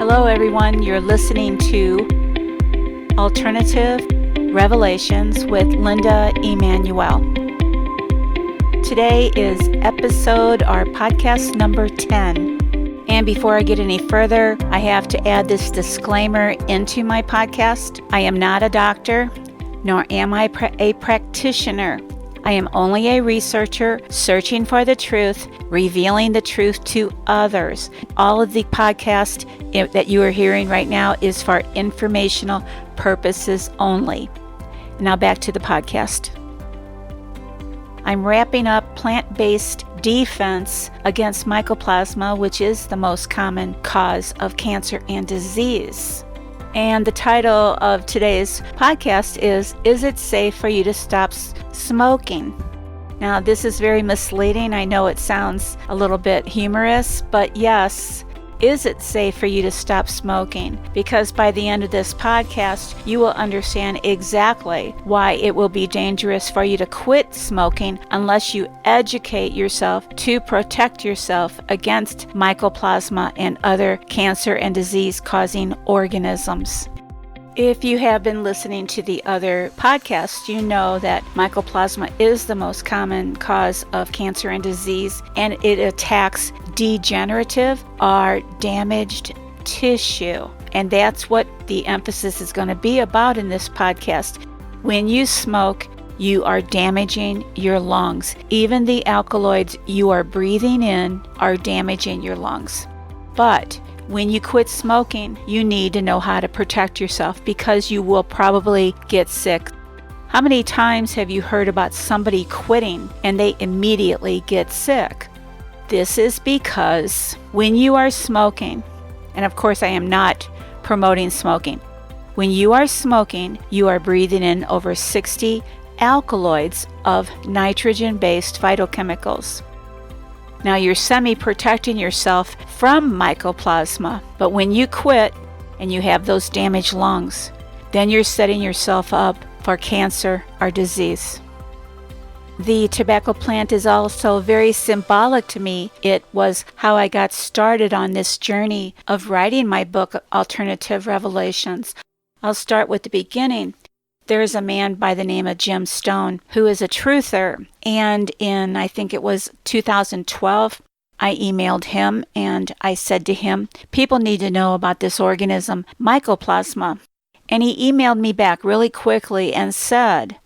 Hello everyone, you're listening to Alternative Revelations with Linda Emmanuel. Today is podcast number 10. And before I get any further, I have to add this disclaimer into my podcast. I am not a doctor, nor am I a practitioner. I am only a researcher searching for the truth, revealing the truth to others. All of the podcast that you are hearing right now is for informational purposes only. Now back to the podcast. I'm wrapping up plant-based defense against mycoplasma, which is the most common cause of cancer and disease. And the title of today's podcast is it safe for you to stop smoking? Now, this is very misleading. I know it sounds a little bit humorous, but yes, is it safe for you to stop smoking? Because by the end of this podcast, you will understand exactly why it will be dangerous for you to quit smoking unless you educate yourself to protect yourself against mycoplasma and other cancer and disease-causing organisms. If you have been listening to the other podcasts, you know that mycoplasma is the most common cause of cancer and disease, and it attacks degenerative or damaged tissue. And that's what the emphasis is going to be about in this podcast. When you smoke, you are damaging your lungs. Even the alkaloids you are breathing in are damaging your lungs. But when you quit smoking, you need to know how to protect yourself because you will probably get sick. How many times have you heard about somebody quitting and they immediately get sick? This is because when you are smoking, and of course I am not promoting smoking, when you are smoking, you are breathing in over 60 alkaloids of nitrogen-based phytochemicals. Now you're semi-protecting yourself from mycoplasma, but when you quit and you have those damaged lungs, then you're setting yourself up for cancer or disease. The tobacco plant is also very symbolic to me. It was how I got started on this journey of writing my book, Alternative Revelations. I'll start with the beginning. There is a man by the name of Jim Stone who is a truther, and in, I think it was 2012, I emailed him and I said to him, people need to know about this organism, mycoplasma. And he emailed me back really quickly and said,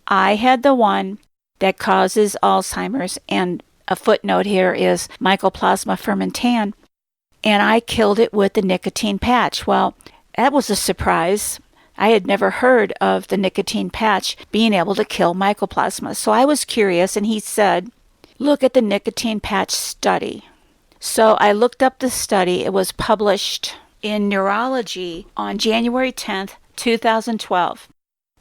I had the one that causes Alzheimer's, and a footnote here is mycoplasma fermentan, and I killed it with the nicotine patch. Well, that was a surprise. I had never heard of the nicotine patch being able to kill mycoplasma. So I was curious, and he said, look at the nicotine patch study. So I looked up the study. It was published in Neurology on January 10th, 2012.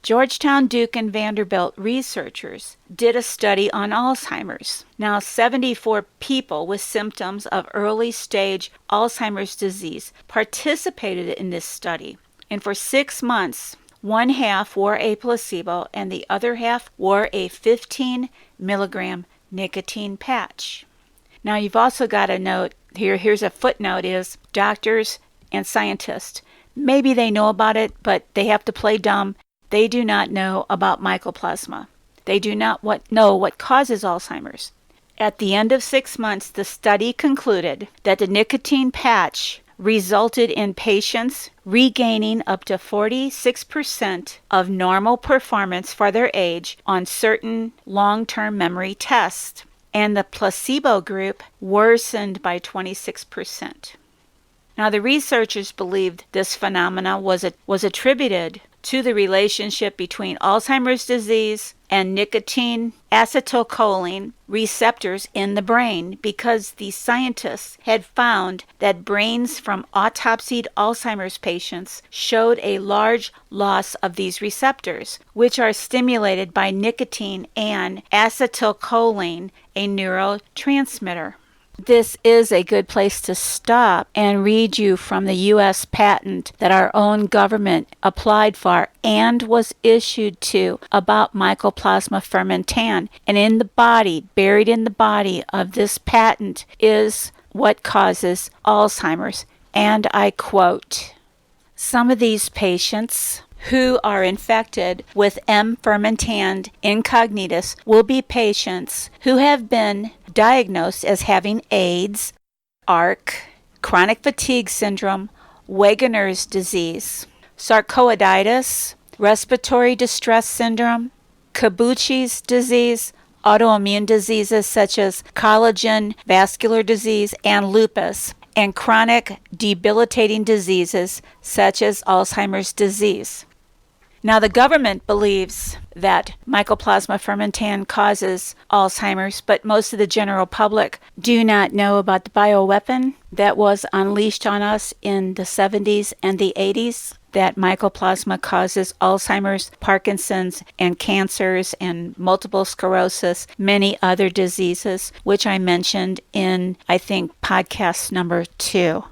Georgetown, Duke, and Vanderbilt researchers did a study on Alzheimer's. Now, 74 people with symptoms of early-stage Alzheimer's disease participated in this study. And for 6 months, one half wore a placebo and the other half wore a 15 milligram nicotine patch. Now you've also got a note here, here's a footnote, is doctors and scientists, maybe they know about it, but they have to play dumb. They do not know about mycoplasma. They do not know what causes Alzheimer's. At the end of 6 months, the study concluded that the nicotine patch resulted in patients regaining up to 46% of normal performance for their age on certain long-term memory tests, and the placebo group worsened by 26%. Now, the researchers believed this phenomena was attributed to the relationship between Alzheimer's disease and nicotine acetylcholine receptors in the brain, because the scientists had found that brains from autopsied Alzheimer's patients showed a large loss of these receptors, which are stimulated by nicotine and acetylcholine, a neurotransmitter. This is a good place to stop and read you from the U.S. patent that our own government applied for and was issued to about mycoplasma fermentan. And in the body, buried in the body of this patent, is what causes Alzheimer's. and I quote, "Some of these patients who are infected with M. fermentan incognitus will be patients who have been diagnosed as having AIDS, ARC, chronic fatigue syndrome, Wegener's disease, sarcoiditis, respiratory distress syndrome, Kabuchi's disease, autoimmune diseases such as collagen vascular disease and lupus, and chronic debilitating diseases such as Alzheimer's disease." Now, the government believes that mycoplasma fermentan causes Alzheimer's, but most of the general public do not know about the bioweapon that was unleashed on us in the 70s and the 80s, that mycoplasma causes Alzheimer's, Parkinson's, and cancers, and multiple sclerosis, many other diseases, which I mentioned in, I think, podcast number 2.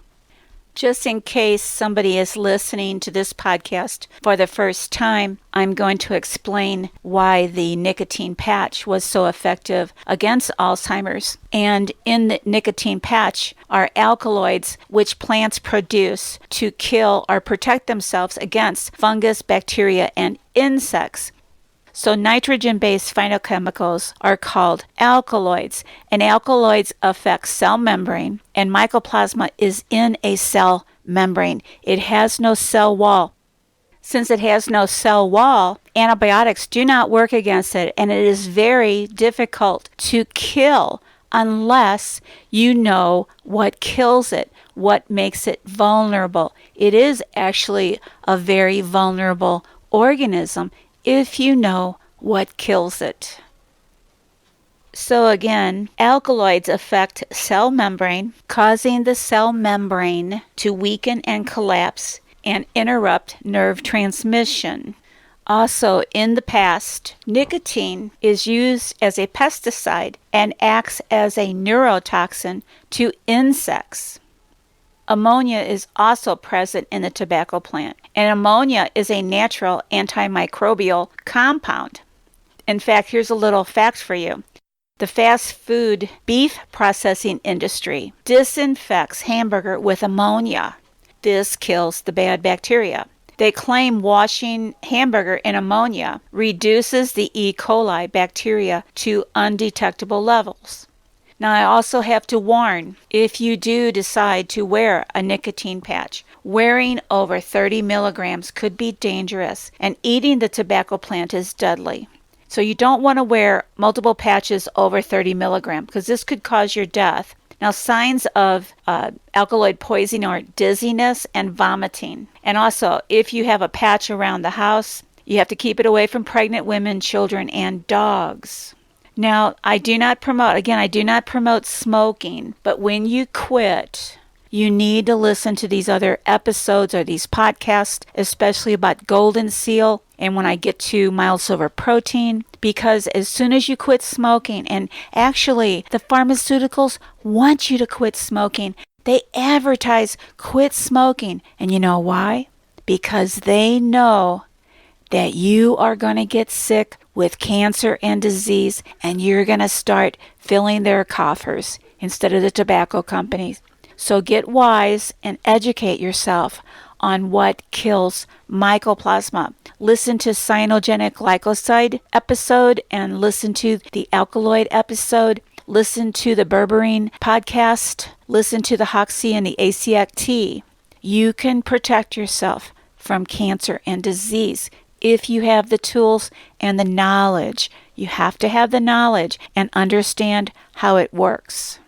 Just in case somebody is listening to this podcast for the first time, I'm going to explain why the nicotine patch was so effective against Alzheimer's. And in the nicotine patch are alkaloids which plants produce to kill or protect themselves against fungus, bacteria, and insects. So nitrogen-based phytochemicals are called alkaloids, and alkaloids affect cell membrane, and mycoplasma is in a cell membrane. It has no cell wall. Since it has no cell wall, antibiotics do not work against it, and it is very difficult to kill unless you know what kills it, what makes it vulnerable. It is actually a very vulnerable organism if you know what kills it. So again, alkaloids affect cell membrane, causing the cell membrane to weaken and collapse and interrupt nerve transmission. Also, in the past, nicotine is used as a pesticide and acts as a neurotoxin to insects. Ammonia is also present in the tobacco plant, and ammonia is a natural antimicrobial compound. In fact, here's a little fact for you. The fast food beef processing industry disinfects hamburger with ammonia. This kills the bad bacteria. They claim washing hamburger in ammonia reduces the E. coli bacteria to undetectable levels. Now, I also have to warn, if you do decide to wear a nicotine patch, wearing over 30 milligrams could be dangerous, and eating the tobacco plant is deadly. So you don't want to wear multiple patches over 30 milligrams, because this could cause your death. Now, signs of alkaloid poisoning are dizziness and vomiting. And also, if you have a patch around the house, you have to keep it away from pregnant women, children, and dogs. Now, I do not promote smoking, but when you quit, you need to listen to these other episodes or these podcasts, especially about golden seal and when I get to mild silver protein, because as soon as you quit smoking, and actually the pharmaceuticals want you to quit smoking, they advertise quit smoking. And you know why? Because they know that you are going to get sick with cancer and disease, and you're going to start filling their coffers instead of the tobacco companies. So get wise and educate yourself on what kills mycoplasma. Listen to cyanogenic glycoside episode and listen to the alkaloid episode. Listen to the berberine podcast. Listen to the Hoxie and the ACT. You can protect yourself from cancer and disease if you have the tools and the knowledge. You have to have the knowledge and understand how it works.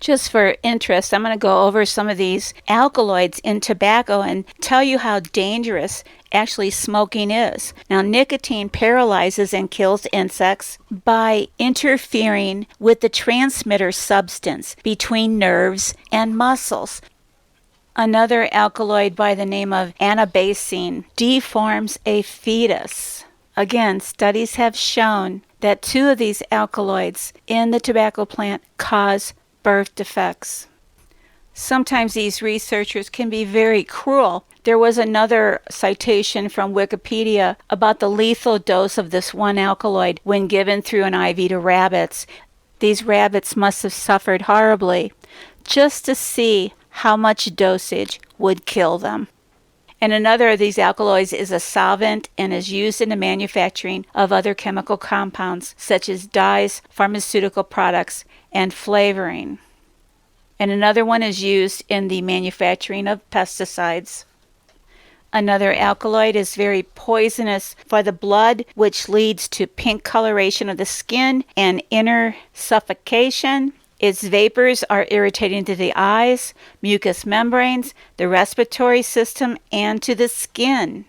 Just for interest, I'm going to go over some of these alkaloids in tobacco and tell you how dangerous actually smoking is. Now, nicotine paralyzes and kills insects by interfering with the transmitter substance between nerves and muscles. Another alkaloid by the name of anabasine deforms a fetus. Again, studies have shown that 2 of these alkaloids in the tobacco plant cause birth defects. Sometimes these researchers can be very cruel. There was another citation from Wikipedia about the lethal dose of this one alkaloid when given through an IV to rabbits. These rabbits must have suffered horribly just to see how much dosage would kill them. And another of these alkaloids is a solvent and is used in the manufacturing of other chemical compounds such as dyes, pharmaceutical products, and flavoring. And another one is used in the manufacturing of pesticides. Another alkaloid is very poisonous for the blood, which leads to pink coloration of the skin and inner suffocation. Its vapors are irritating to the eyes, mucous membranes, the respiratory system, and to the skin.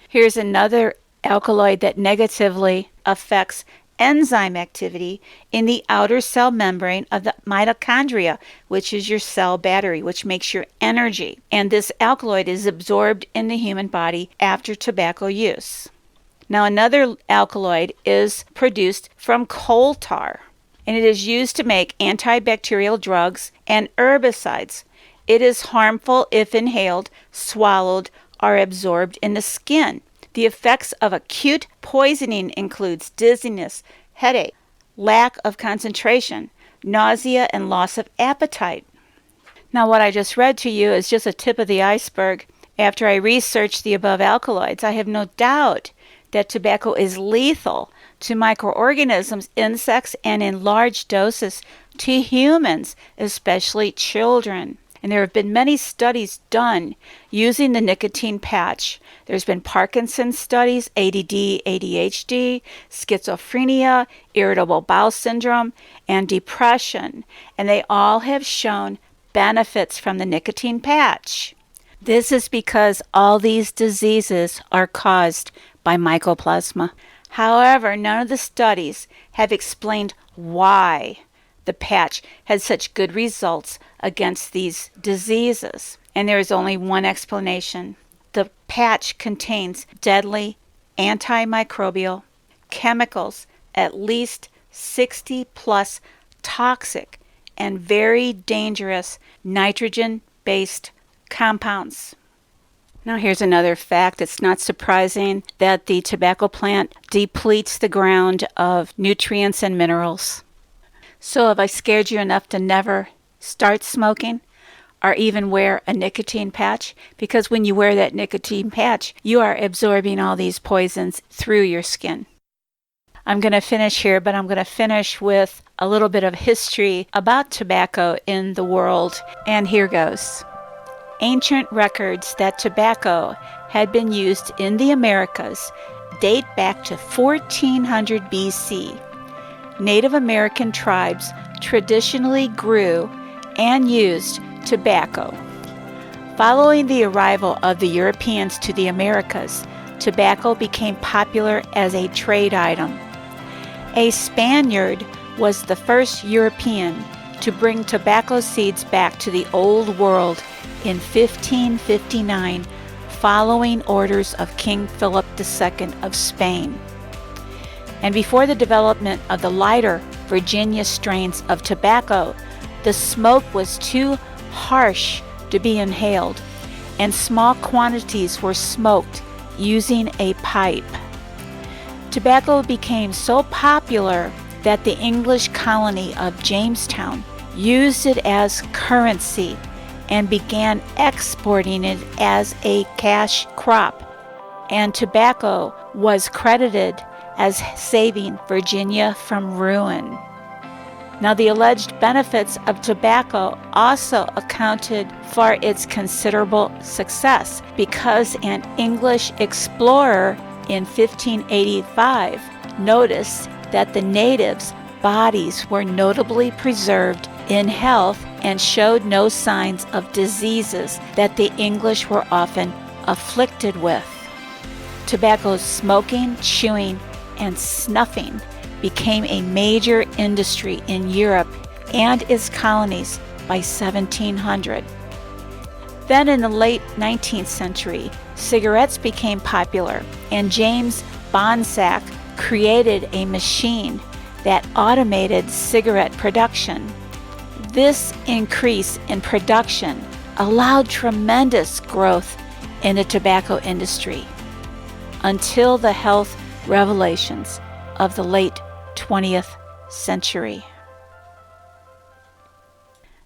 Here's another alkaloid that negatively affects enzyme activity in the outer cell membrane of the mitochondria, which is your cell battery, which makes your energy. And this alkaloid is absorbed in the human body after tobacco use. Now, another alkaloid is produced from coal tar, and it is used to make antibacterial drugs and herbicides. It is harmful if inhaled, swallowed, or absorbed in the skin. The effects of acute poisoning includes dizziness, headache, lack of concentration, nausea, and loss of appetite. Now, what I just read to you is just a tip of the iceberg. After I researched the above alkaloids, I have no doubt that tobacco is lethal to microorganisms, insects, and in large doses to humans, especially children. And there have been many studies done using the nicotine patch. There's been Parkinson's studies, ADD, ADHD, schizophrenia, irritable bowel syndrome, and depression. And they all have shown benefits from the nicotine patch. This is because all these diseases are caused by mycoplasma. However, none of the studies have explained why the patch had such good results against these diseases. And there is only one explanation. The patch contains deadly antimicrobial chemicals, at least 60 plus toxic and very dangerous nitrogen-based compounds. Now here's another fact. It's not surprising that the tobacco plant depletes the ground of nutrients and minerals. So have I scared you enough to never start smoking or even wear a nicotine patch? Because when you wear that nicotine patch, you are absorbing all these poisons through your skin. I'm going to finish here, but I'm going to finish with a little bit of history about tobacco in the world. And here goes. Ancient records that tobacco had been used in the Americas date back to 1400 BC. Native American tribes traditionally grew and used tobacco. Following the arrival of the Europeans to the Americas, tobacco became popular as a trade item. A Spaniard was the first European to bring tobacco seeds back to the Old World in 1559, following orders of King Philip II of Spain. And before the development of the lighter Virginia strains of tobacco, the smoke was too harsh to be inhaled, and small quantities were smoked using a pipe. Tobacco became so popular that the English colony of Jamestown used it as currency and began exporting it as a cash crop. And tobacco was credited as saving Virginia from ruin. Now, the alleged benefits of tobacco also accounted for its considerable success because an English explorer in 1585 noticed that the natives' bodies were notably preserved in health and showed no signs of diseases that the English were often afflicted with. Tobacco's smoking, chewing, and snuffing became a major industry in Europe and its colonies by 1700. Then in the late 19th century, cigarettes became popular, and James Bonsack created a machine that automated cigarette production. This increase in production allowed tremendous growth in the tobacco industry until the health revelations of the late 20th century.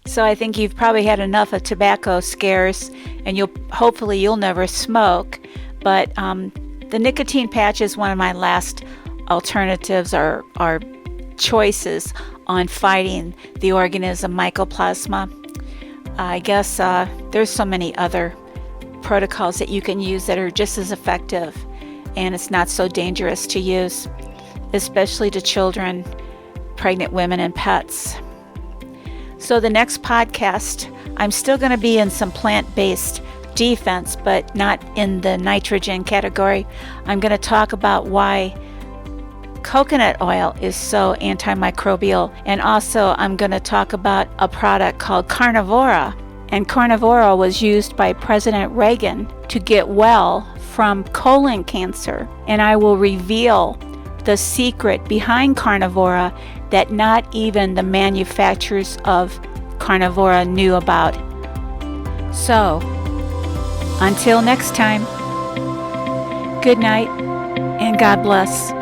So I think you've probably had enough of tobacco scares, and hopefully you'll never smoke. But the nicotine patch is one of my last alternatives or choices on fighting the organism mycoplasma. I guess there's so many other protocols that you can use that are just as effective, and it's not so dangerous to use, especially to children, pregnant women, and pets. So the next podcast, I'm still going to be in some plant-based defense, but not in the nitrogen category. I'm going to talk about why coconut oil is so antimicrobial, and also I'm going to talk about a product called Carnivora. And Carnivora was used by President Reagan to get well from colon cancer. And I will reveal the secret behind Carnivora that not even the manufacturers of Carnivora knew about. So, until next time, good night and God bless.